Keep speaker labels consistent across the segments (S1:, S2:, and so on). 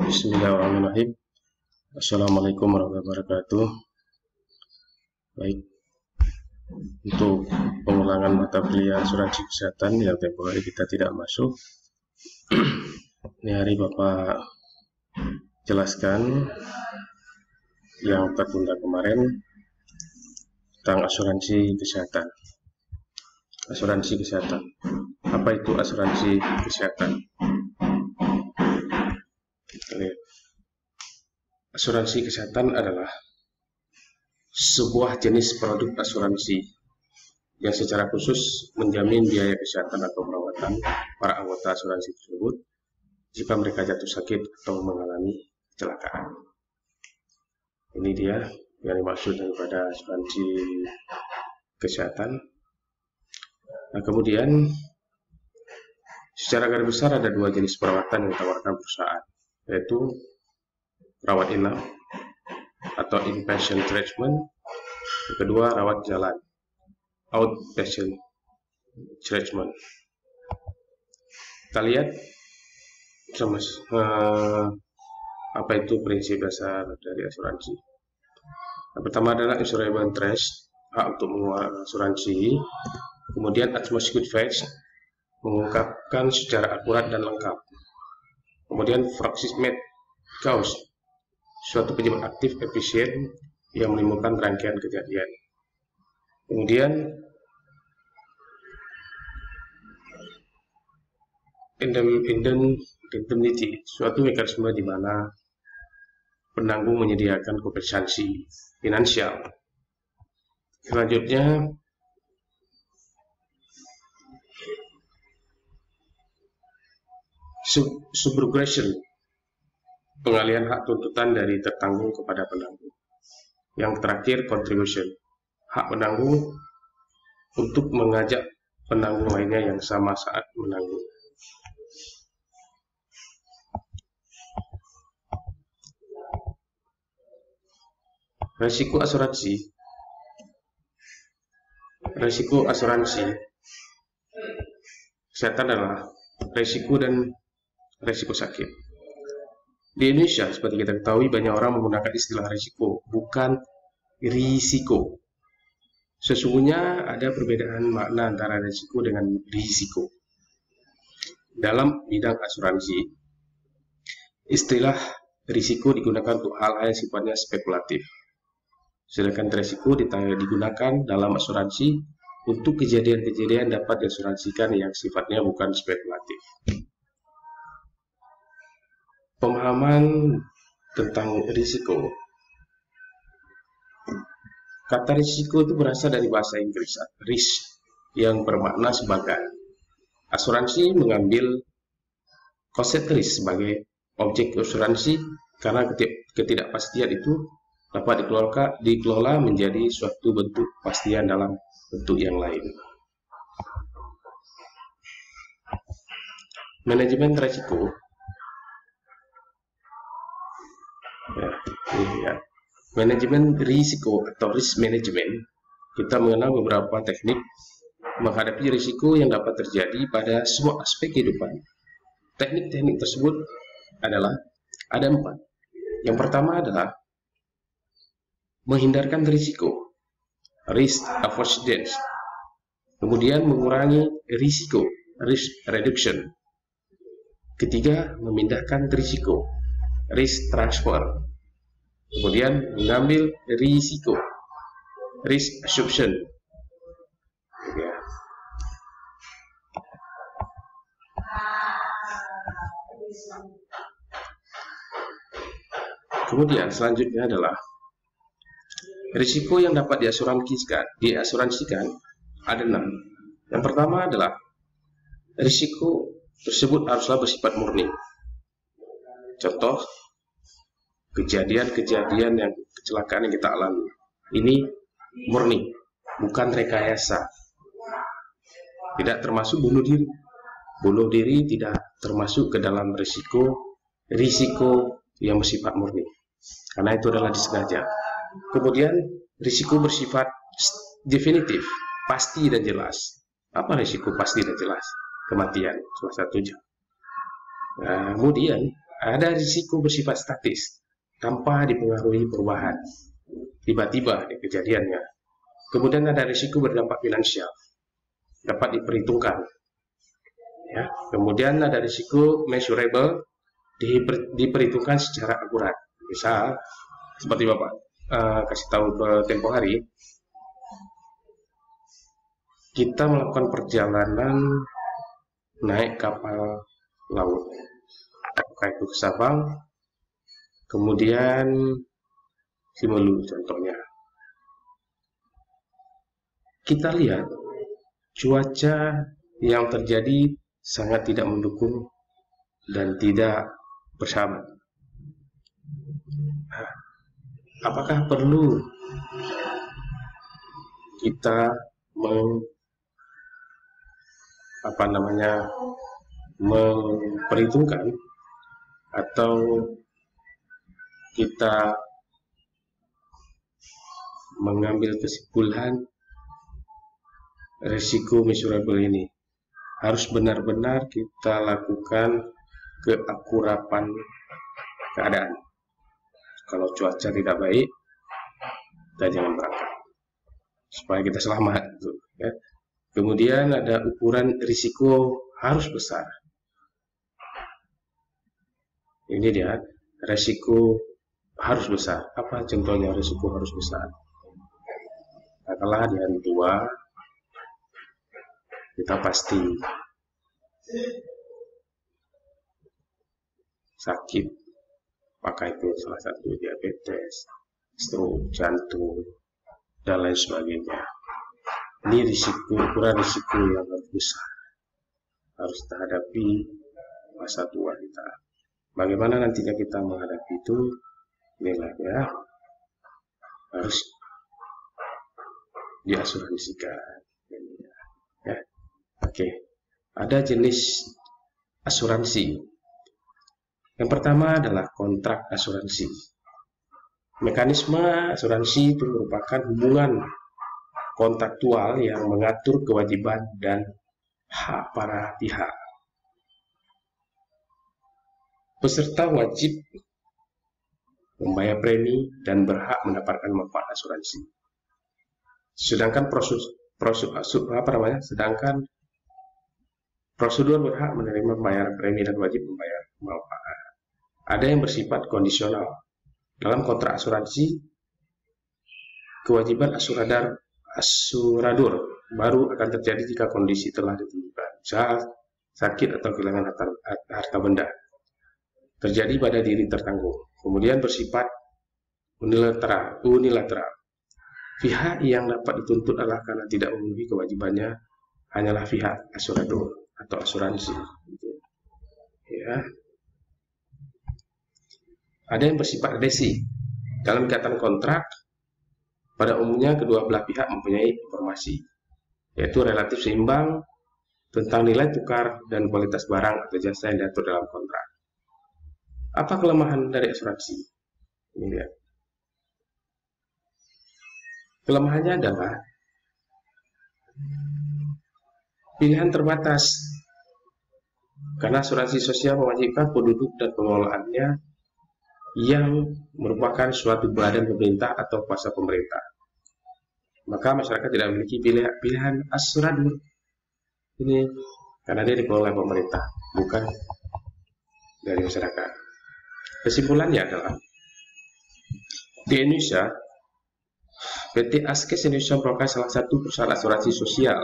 S1: Bismillahirrahmanirrahim. Assalamualaikum warahmatullahi wabarakatuh. Baik, untuk pengulangan mata kuliah asuransi kesehatan yang tempoh hari kita tidak masuk, ini hari Bapak jelaskan yang tertunda kemarin tentang asuransi kesehatan. Asuransi kesehatan. Apa itu asuransi kesehatan? Asuransi kesehatan adalah sebuah jenis produk asuransi yang secara khusus menjamin biaya kesehatan atau perawatan para anggota asuransi tersebut jika mereka jatuh sakit atau mengalami kecelakaan. Ini dia yang dimaksud daripada asuransi kesehatan. Nah, kemudian secara garis besar ada dua jenis perawatan yang ditawarkan perusahaan, yaitu rawat inap atau inpatient treatment, yang kedua rawat jalan outpatient treatment. Kita lihat sama apa itu prinsip dasar dari asuransi. Yang pertama adalah insurable interest, hak untuk mengeluarkan asuransi. Kemudian atmospheric facts, mengungkapkan secara akurat dan lengkap. Kemudian proximate cause, suatu penyebab aktif efisien yang menimbulkan rangkaian kejadian. Kemudian indemnity, suatu mekanisme di mana penanggung menyediakan kompensasi finansial. Selanjutnya subrogation, pengalihan hak tuntutan dari tertanggung kepada penanggung. Yang terakhir contribution, hak penanggung untuk mengajak penanggung lainnya yang sama saat menanggung. Risiko asuransi. Risiko asuransi kesehatan adalah risiko dan risiko sakit. Di Indonesia, seperti kita ketahui, banyak orang menggunakan istilah risiko, bukan risiko. Sesungguhnya ada perbedaan makna antara risiko dengan risiko. Dalam bidang asuransi, istilah risiko digunakan untuk hal-hal yang sifatnya spekulatif. Sedangkan risiko digunakan dalam asuransi untuk kejadian-kejadian dapat diasuransikan yang sifatnya bukan spekulatif. Pemahaman tentang risiko. Kata risiko itu berasal dari bahasa Inggris, risk, yang bermakna sebagai. Asuransi mengambil konsep risk sebagai objek asuransi karena ketidakpastian itu dapat dikelola menjadi suatu bentuk kepastian dalam bentuk yang lain. Manajemen risiko. Manajemen risiko atau risk management, kita mengenal beberapa teknik menghadapi risiko yang dapat terjadi pada semua aspek kehidupan. Teknik-teknik tersebut adalah ada 4. Yang pertama adalah menghindarkan risiko, risk avoidance. Kemudian mengurangi risiko, risk reduction. Ketiga, memindahkan risiko, risk transfer. Kemudian mengambil risiko, risk assumption. Kemudian selanjutnya adalah risiko yang dapat diasuransikan ada 6. Yang pertama adalah risiko tersebut haruslah bersifat murni. Contoh, kejadian-kejadian yang kecelakaan yang kita alami ini murni, bukan rekayasa. Tidak termasuk bunuh diri. Bunuh diri tidak termasuk ke dalam risiko yang bersifat murni, karena itu adalah disengaja. Kemudian risiko bersifat definitif, pasti dan jelas. Apa risiko pasti dan jelas? Kematian, salah satunya. Kemudian ada risiko bersifat statis tanpa dipengaruhi perubahan tiba-tiba di kejadiannya. Kemudian ada risiko berdampak finansial, dapat diperhitungkan. Ya. Kemudian ada risiko measurable, diperhitungkan secara akurat. Misal seperti Bapak kasih tahu ke tempo hari, kita melakukan perjalanan naik kapal laut, apakah itu ke Sabang, kemudian Simelu contohnya. Kita lihat cuaca yang terjadi sangat tidak mendukung dan tidak bersahabat. Apakah perlu kita memperhitungkan atau kita mengambil kesimpulan risiko measurable ini? Harus benar-benar kita lakukan keakurapan keadaan. Kalau cuaca tidak baik, kita jangan berangkat supaya kita selamat, ya. Kemudian ada ukuran risiko harus besar. Ini dia, risiko harus besar. Apa contohnya risiko harus besar? Katakanlah di hari tua kita pasti sakit, apakah itu salah satu diabetes, stroke, jantung, dan lain sebagainya. Ini risiko, ukuran risiko yang harus besar, harus kita hadapi masa tua kita. Bagaimana nantinya kita menghadapi itu? Inilah ya, harus diasuransikan. Ya. Oke, ada jenis asuransi. Yang pertama adalah kontrak asuransi. Mekanisme asuransi itu merupakan hubungan kontraktual yang mengatur kewajiban dan hak para pihak. Peserta wajib membayar premi dan berhak mendapatkan manfaat asuransi. Sedangkan prosedur berhak menerima membayar premi dan wajib membayar manfaat. Ada yang bersifat kondisional. Dalam kontrak asuransi, kewajiban asurador baru akan terjadi jika kondisi telah ditentukan, misal sakit atau kehilangan harta benda terjadi pada diri tertanggung. Kemudian bersifat unilateral. Pihak yang dapat dituntut adalah karena tidak memenuhi kewajibannya hanyalah pihak asurador atau asuransi. Ya. Ada yang bersifat adhesi. Dalam ikatan kontrak, pada umumnya kedua belah pihak mempunyai informasi, yaitu relatif seimbang tentang nilai tukar dan kualitas barang atau jasa yang diatur dalam kontrak. Apa kelemahan dari asuransi? Ini lihat. Kelemahannya adalah pilihan terbatas, karena asuransi sosial mewajibkan penduduk dan pengelolaannya yang merupakan suatu badan pemerintah atau kuasa pemerintah. Maka masyarakat tidak memiliki pilihan asurador ini karena dia dikelola oleh pemerintah, bukan dari masyarakat. Kesimpulannya adalah di Indonesia, PT Askes Indonesia merupakan salah satu perusahaan asuransi sosial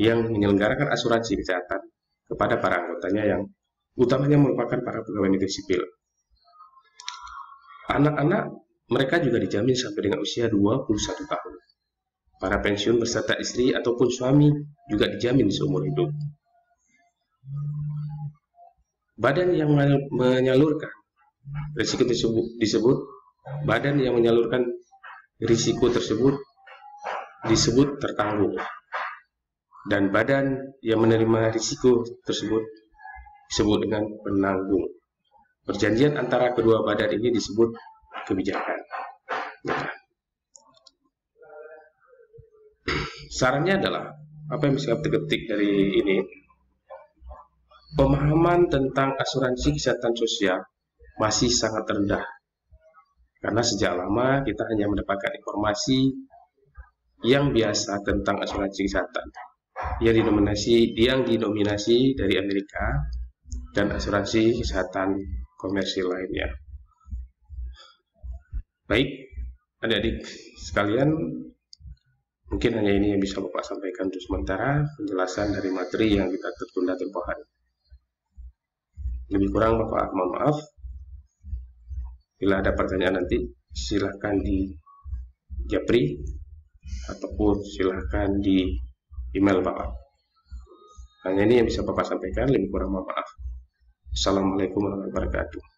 S1: yang menyelenggarakan asuransi kesehatan kepada para anggotanya yang utamanya merupakan para pegawai negeri sipil. Anak-anak mereka juga dijamin sampai dengan usia 21 tahun. Para pensiun beserta istri ataupun suami juga dijamin seumur hidup. Badan yang menyalurkan risiko disebut badan yang menyalurkan risiko tersebut disebut tertanggung, dan badan yang menerima risiko tersebut disebut dengan penanggung. Perjanjian antara kedua badan ini disebut kebijakan. Nah, sarannya adalah apa yang bisa kita petik dari ini? pemahaman tentang asuransi kesehatan sosial masih sangat rendah. Karena sejak lama kita hanya mendapatkan informasi yang biasa tentang asuransi kesehatan yang didominasi dari Amerika dan asuransi kesehatan komersil lainnya. Baik, adik-adik sekalian, mungkin hanya ini yang bisa Bapak sampaikan untuk sementara penjelasan dari materi yang kita tertunda tempoh hari. Lebih kurang Bapak mohon maaf. Bila ada pertanyaan nanti silahkan di japri ataupun silahkan di email Bapak. Hanya ini yang bisa Bapak sampaikan, lebih kurang mohon maaf. Assalamualaikum warahmatullahi wabarakatuh.